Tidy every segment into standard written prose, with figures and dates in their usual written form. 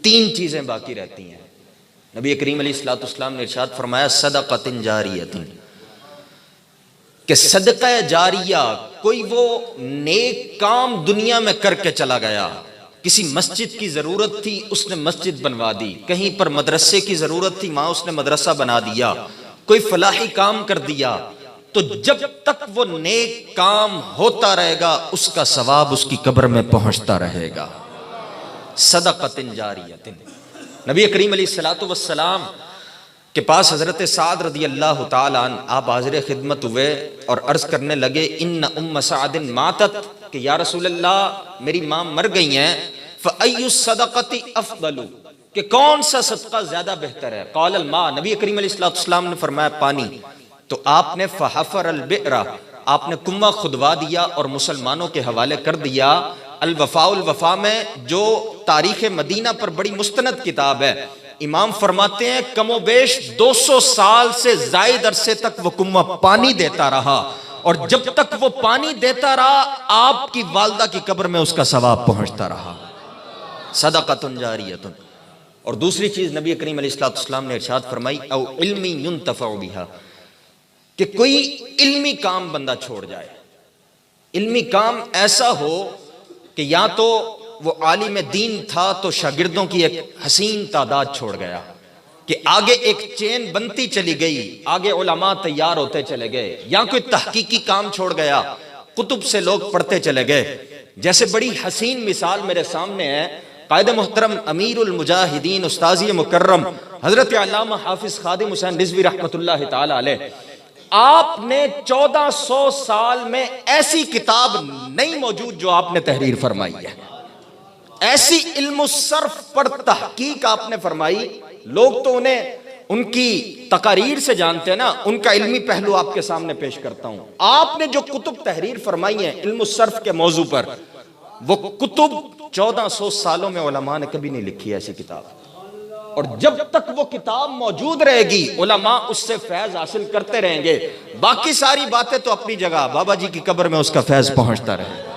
तीन चीजें बाकी रहती हैं। नबी करीम अलैहिस्सलाम ने इरशाद फरमाया सदक़तिन जारियतिन, कि सदका जारिया कोई वो नेक काम दुनिया में करके चला गया। किसी मस्जिद की जरूरत थी, उसने मस्जिद बनवा दी। कहीं पर मदरसे की जरूरत थी, वहां उसने मदरसा बना दिया। कोई फलाही काम कर दिया। तो जब तक वो नेक काम होता रहेगा उसका सवाब उसकी कब्र में पहुंचता रहेगा। सदक़तिन जारियतिन। नबी करीम अलैहिस्सलातु वस्सलाम के पास हजरत साद रदी अल्लाह तआला अन्हु आप हाज़िर खिदमत हुए और अर्ज करने लगे इन्न उम्म सादिन मातत, कि या रसूल अल्लाह मेरी माँ मर गई हैं। फ़अय्यु सदक़ति अफ़दलु, कि कौन सा सदका ज्यादा बेहतर है। क़ालल मा, नबी करीम अलैहिस्सलाम ने फरमाया पानी। तो आपने फ़हफ़र अल बि'रा, आपने कुआं खुदवा दिया और मुसलमानों के हवाले कर दिया। अल वफ़ाउल वफ़ा में जो तारीख़ मदीना पर बड़ी मुस्तनद किताब है, इमाम फरमाते हैं कमोबेश 200 साल से ज़ायद अरसे तक वो कुआं पानी देता रहा, और जब तक वो पानी देता रहा आपकी वालदा की कब्र में उसका सवाब पहुंचता रहा। सदक़तुन जारियतुन। और दूसरी चीज नबी करीम अलैहिस्सलाम ने इरशाद फरमाई औ इल्मी युंतफ़उ बिहा, कि कोई इल्मी काम बंदा छोड़ जाए। इल्मी काम ऐसा हो कि या तो वो आलिम दीन था तो शागिर्दों की एक हसीन तादाद छोड़ गया, कि आगे एक चेन बनती चली गई, आगे उलमा तैयार होते चले गए, या कोई तहकीकी काम छोड़ गया, कुतुब से लोग पढ़ते चले गए। जैसे बड़ी हसीन मिसाल मेरे सामने है, कायद मोहतरम अमीरुल मुजाहिदीन उस्ताज़ी मुकर्रम हजरत अल्लामा हाफिज खादिम हुसैन रिज़वी रहमतुल्लाह तआला अलैह, आपने 1400 साल में ऐसी किताब नहीं मौजूद जो आपने तहरीर फरमाई है। ऐसी इल्म सर्फ पर तहकीक आपने फरमाई। लोग तो उन्हें उनकी तकारीर से जानते हैं ना, उनका इल्मी पहलू आपके सामने पेश करता हूं। आपने जो कुतुब तहरीर फरमाई है इल्म सर्फ के मौजू पर, वो कुतुब 1400 सालों में उलमा ने कभी नहीं लिखी ऐसी किताब। और जब तक वो किताब मौजूद रहेगी उलमा उससे फैज हासिल करते रहेंगे। बाकी सारी बातें तो अपनी जगह, बाबा जी की कब्र में उसका फैज पहुंचता रहेगा।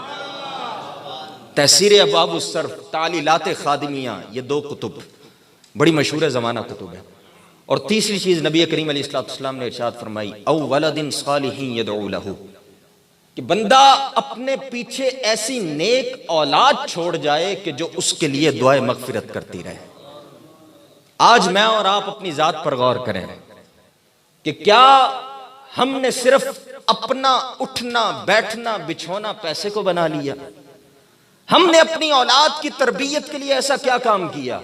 तहसीर अबाब सर्फ, तालीलात खादिमिया, ये दो कुतुब बड़ी मशहूर ज़माना कुतुब है। और तीसरी चीज नबी करीम अलैहिस्सलाम ने इरशाद फरमाई औ वलदिन सालिहिन यदऊ लहू, कि बंदा अपने पीछे ऐसी नेक औलाद छोड़ जाए कि जो उसके लिए दुआए मगफिरत करती रहे। आज मैं और आप अपनी जात पर गौर करें कि क्या हमने सिर्फ अपना उठना बैठना बिछोना पैसे को बना लिया? हमने अपनी औलाद की तरबियत के लिए ऐसा क्या काम किया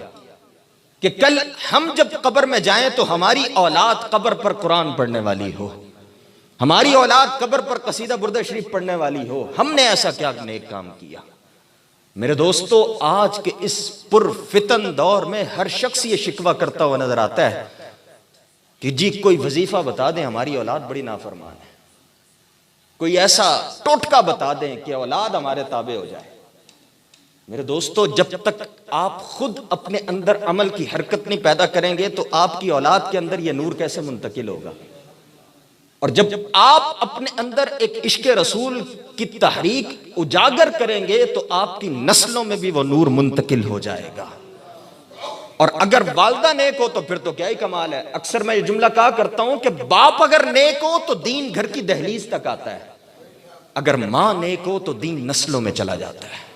कि कल हम जब कब्र में जाएं तो हमारी औलाद कब्र पर कुरान पढ़ने वाली हो, हमारी औलाद कब्र पर कसीदा बुर्दा शरीफ पढ़ने वाली हो? हमने ऐसा क्या नेक काम किया? मेरे दोस्तों, आज के इस पुरफितन दौर में हर शख्स ये शिकवा करता हुआ नजर आता है कि जी कोई वजीफा बता दें, हमारी औलाद बड़ी नाफरमान है। कोई ऐसा टोटका बता दें कि औलाद हमारे ताबे हो जाए। मेरे दोस्तों, जब तक आप खुद अपने अंदर अमल की हरकत नहीं पैदा करेंगे तो आपकी औलाद के अंदर यह नूर कैसे मुंतकिल होगा? और जब आप अपने अंदर एक इश्क रसूल की तहरीक उजागर करेंगे तो आपकी नस्लों में भी वो नूर मुंतकिल हो जाएगा। और अगर वालदा नेक हो तो फिर तो क्या ही कमाल है। अक्सर मैं ये जुमला कहा करता हूं कि बाप अगर नेक हो तो दीन घर की दहलीज तक आता है, अगर मां नेक हो तो दीन नस्लों में चला जाता है।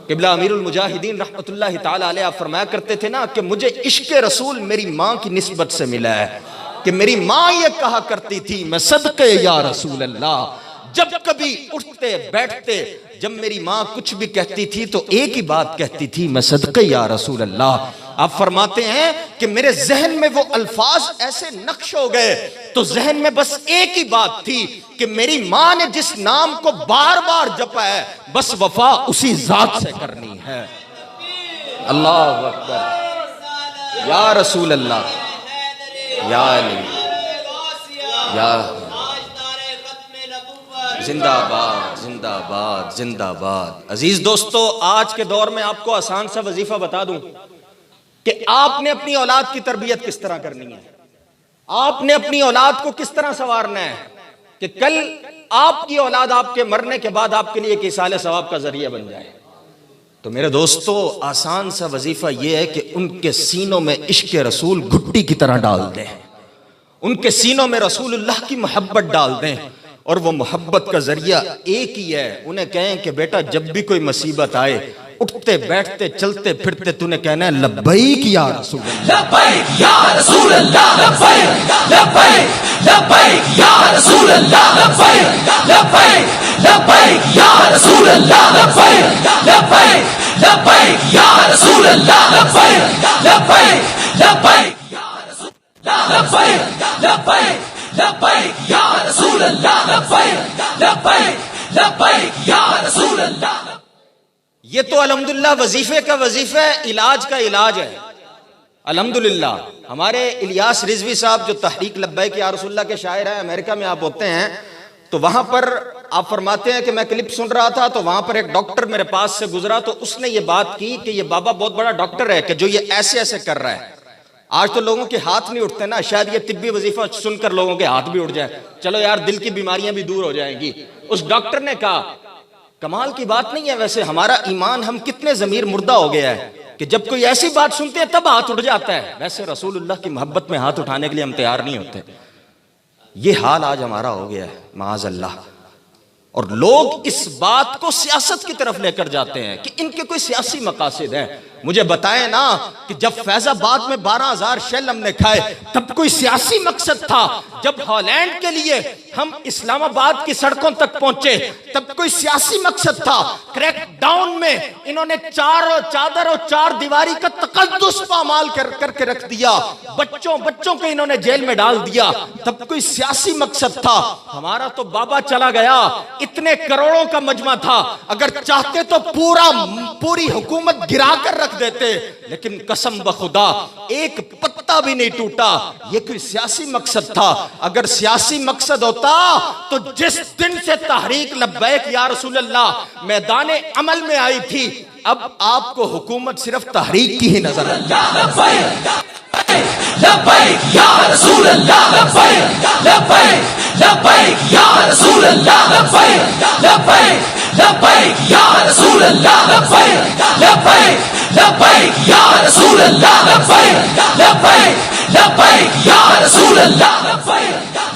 किबला अमीरुल मुजाहिदीन रहमतुल्लाह तआला अलैह फरमाया करते थे ना कि मुझे इश्क रसूल मेरी मां की निस्बत से मिला है, कि मेरी मां ये कहा करती थी मैं सदके या रसूल अल्लाह। जब कभी उठते बैठते जब मेरी मां कुछ भी कहती थी तो एक ही बात कहती थी, मैं सदके या रसूल अल्लाह। आप फरमाते हैं कि मेरे जहन में वो अल्फाज ऐसे नक्श हो गए तो जहन में बस एक ही बात थी कि मेरी मां ने जिस नाम को बार बार जपा है बस वफा उसी जात से करनी है। अल्लाह अकबर, या रसूल अल्लाह, या अली, या जिंदाबाद जिंदाबाद जिंदाबाद। अजीज दोस्तों, आज के दौर में आपको आसान सा वजीफा बता दूं कि आपने अपनी औलाद की तरबियत किस तरह करनी है, आपने अपनी औलाद को किस तरह संवारना है कि कल आपकी औलाद आपके मरने के बाद आपके लिए एक इसाले सवाब का जरिया बन जाए। तो मेरे दोस्तों, आसान सा वजीफा यह है कि उनके सीनों में इश्क रसूल घुट्टी की तरह डाल दें, उनके सीनों में रसूलुल्लाह की मोहब्बत डाल दें, और वो मोहब्बत का जरिया एक ही है। उन्हें कहें कि बेटा जब भी कोई मुसीबत आए, उठते बैठते चलते फिरते तूने कहना है लब्बैक या रसूल अल्लाह, लब्बैक या रसूल अल्लाह, लब्बैक लब्बैक लब्बैक या रसूल अल्लाह, लब्बैक लब्बैक लब्बैक या रसूल अल्लाह, लब्बैक लब्बैक लब्बैक या रसूल अल्लाह, लब्बैक लब्बैक लब्बैक या रसूल अल्लाह, लब्बैक लब्बैक लब्बैक या रसूल अल्लाह, लब्बैक लब्बैक लब्बैक या रसूल अल्लाह। ये तो अल्हम्दुलिल्लाह वजीफे का वजीफा है, इलाज का इलाज है। अल्हम्दुलिल्लाह हमारे इलियास रिजवी साहब जो तहरीक लब्बैक या रसूलुल्लाह के शायर हैं, अमेरिका में आप होते हैं, तो वहां पर आप फरमाते हैं कि मैं क्लिप सुन रहा था तो वहां पर एक डॉक्टर मेरे पास से गुजरा, तो उसने ये बात की कि ये बाबा बहुत बड़ा डॉक्टर है कि जो ये ऐसे ऐसे कर रहा है। आज तो लोगों के हाथ नहीं उठते ना, शायद ये तिब्बी वजीफा सुनकर लोगों के हाथ भी उठ जाए, चलो यार दिल की बीमारियां भी दूर हो जाएंगी। उस डॉक्टर ने कहा कमाल की बात नहीं है वैसे, हमारा ईमान, हम कितने जमीर मुर्दा हो गया है कि जब कोई ऐसी बात सुनते हैं तब हाथ उठ जाता है। वैसे रसूलुल्लाह की मोहब्बत में हाथ उठाने के लिए हम तैयार नहीं होते। ये हाल आज हमारा हो गया है माअज़ल्लाह। और लोग इस बात को सियासत की तरफ लेकर जाते हैं कि इनके कोई सियासी मकासद हैं। मुझे बताएं ना कि जब फैजाबाद में 12,000 शेल हमने खाए तब कोई सियासी मकसद था? जब हॉलैंड के लिए हम इस्लामाबाद की सड़कों तक पहुंचे तब कोई सियासी मकसद था? क्रैकडाउन में इन्होंने चादर और 4 दीवारी का तकद्दुस पामाल करके रख दिया, बच्चों को इन्होंने जेल में डाल दिया, तब कोई सियासी मकसद था? हमारा तो बाबा चला गया, इतने करोड़ों का मजमा था, अगर चाहते तो पूरी हुकूमत गिरा कर रख देते, लेकिन कसम ब खुदा एक पत्ता भी नहीं टूटा। ये कोई सियासी मकसद था? अगर सियासी मकसद होता तो जिस दिन से तहरीक लब्बैक या रसूल अल्लाह मैदाने अमल में आई थी, अब आपको हुकूमत सिर्फ तहरीक की ही नजर आती। लब्बैक या रसूल अल्लाह, लब्बैक लब्बैक लब्बैक या रसूल अल्लाह, लब्बैक लब्बैक लब्बैक या रसूल अल्लाह, लब्बैक लब्बैक लब्बैक या रसूल अल्लाह, लब्बैक लब्बैक लब्बैक या रसूल अल्लाह, लब्बैक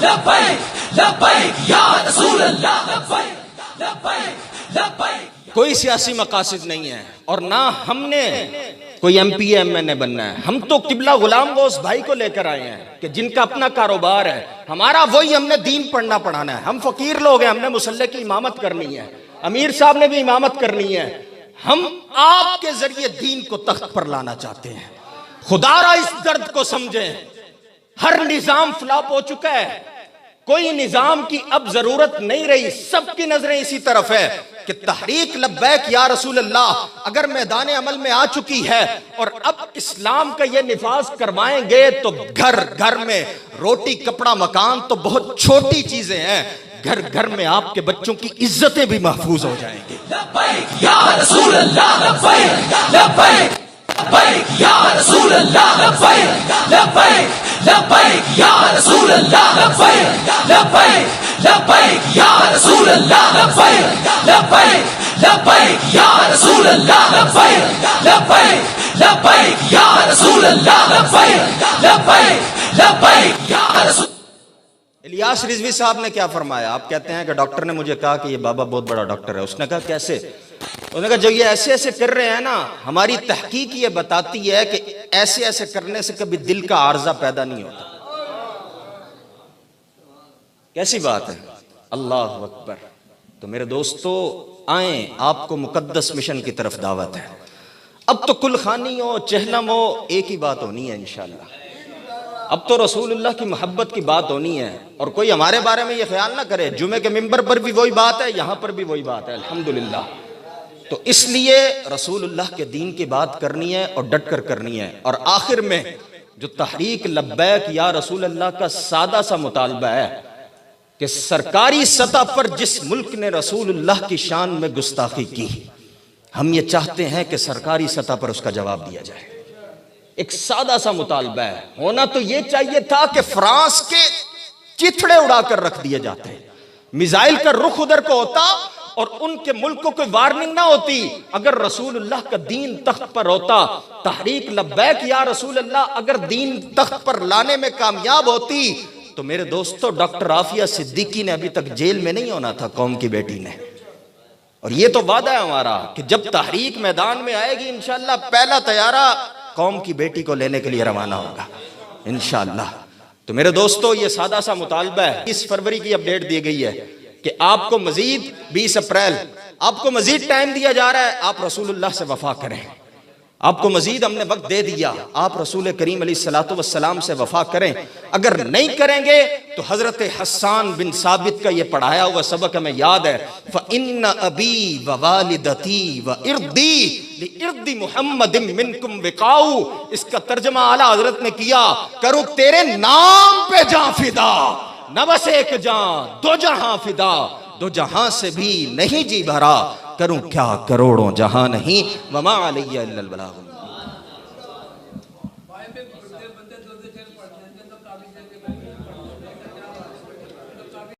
लब्बैक लब्बैक या रसूल अल्लाह, लब्बैक लब्बैक लब्बैक। कोई सियासी मकासद नहीं है और ना हमने कोई MP MNA बनना है। हम तो किबला गुलाम गौस भाई को लेकर आए हैं कि जिनका अपना कारोबार है, हमारा वही, हमने दीन पढ़ना पढ़ाना है। हम फकीर लोग हैं, हमने मुसल्ले की इमामत करनी है, अमीर साहब ने भी इमामत करनी है। हम आपके जरिए दीन को तख्त पर लाना चाहते हैं। खुदारा इस दर्द को समझें, हर निजाम फ्लॉप हो चुका है, कोई निजाम की अब जरूरत नहीं रही, सबकी नजरें इसी तरफ है कि तहरीक लब्बैक या रसूल अल्लाह अगर मैदान अमल में आ चुकी है और अब इस्लाम का ये निफाज करवाएंगे तो घर घर में रोटी कपड़ा मकान तो बहुत छोटी चीजें हैं, घर घर में आपके बच्चों की इज्जतें भी महफूज हो जाएंगी। लब्बैक या रसूल अल्लाह, लब्बैक लब्बैक लब्बैक या रसूल अल्लाह, लब्बैक लब्बैक लब्बैक या रसूल अल्लाह, लब्बैक लब्बैक लब्बैक या रसूल अल्लाह, लब्बैक लब्बैक लब्बैक या रसूल अल्लाह, लब्बैक लब्बैक लब्बैक या रसूल अल्लाह, लब्बैक लब्बैक लब्बैक या रसूल। इलियास रिजवी साहब ने क्या फरमाया? आप कहते हैं कि डॉक्टर ने मुझे कहा कि ये बाबा बहुत बड़ा डॉक्टर है। उसने कहा कैसे? उसने कहा जो ये ऐसे ऐसे कर रहे हैं ना, हमारी तहकीक ये बताती है कि ऐसे ऐसे करने से कभी दिल का आर्जा पैदा नहीं होता। कैसी बात है? अल्लाह अकबर। तो मेरे दोस्तों आए, आपको मुकद्दस मिशन की तरफ दावत है। अब तो कुलखानी हो चहलम हो एक ही बात होनी है इंशाअल्लाह। अब तो रसूलुल्लाह की मोहब्बत की बात होनी है और कोई हमारे बारे में ये ख्याल ना करे जुमे के मिंबर पर भी वही बात है, यहां पर भी वही बात है। अल्हम्दुलिल्लाह। तो इसलिए रसूलुल्लाह के दीन की बात करनी है और डट कर करनी है। और आखिर में जो तहरीक लब्बैक या रसूल अल्लाह का सादा सा मुतालबा है कि सरकारी सतह पर जिस मुल्क ने रसूलुल्लाह की शान में गुस्ताखी की, हम ये चाहते हैं कि सरकारी सतह पर उसका जवाब दिया जाए। एक सादा सा मुतालबा है। होना तो ये चाहिए था कि फ्रांस के चिथड़े उड़ाकर रख दिए जाते, मिसाइल का रुख उधर को होता और उनके मुल्क को कोई वार्निंग ना होती, अगर रसूलुल्लाह का दीन तख्त पर होता, तहरीक लब्बैक या रसूलुल्लाह अगर दीन तख्त पर लाने में कामयाब होती, तो मेरे दोस्तों डॉक्टर आफिया सिद्दीकी ने अभी तक जेल में नहीं होना था, कौम की बेटी ने। और ये तो वादा है हमारा कि जब तहरीक मैदान में आएगी इंशाअल्लाह पहला तैयारा कौम की बेटी को लेने के लिए रवाना होगा इंशाअल्लाह। तो मेरे दोस्तों ये सादा सा मुतालबा है, 20 फरवरी की अपडेट दी गई है कि आपको मजीद 20 अप्रैल आपको मजीद टाइम दिया जा रहा है, आप रसूलुल्लाह से वफा करें। आपको मजीद हमने वक्त दे दिया, आप रसूल करीम अलैहिस्सलातु वस्सलाम से वफा करें। अगर नहीं करेंगे तो हजरत हस्सान बिन साबित का ये पढ़ाया हुआ सबक हमें याद है, फ़इन्न अबी व वालिदती व इर्दी लिइर्दी मुहम्मदिन मिनकुम विकाऊ। इसका तर्जमा आला हजरत ने किया, करूं तेरे नाम पे जान फिदा, न बस एक जान दो जहां फिदा, दो जहां से भी नहीं जी भरा, करूं क्या करोड़ों जहां नहीं, वमा अलैया इल्लल बलाग।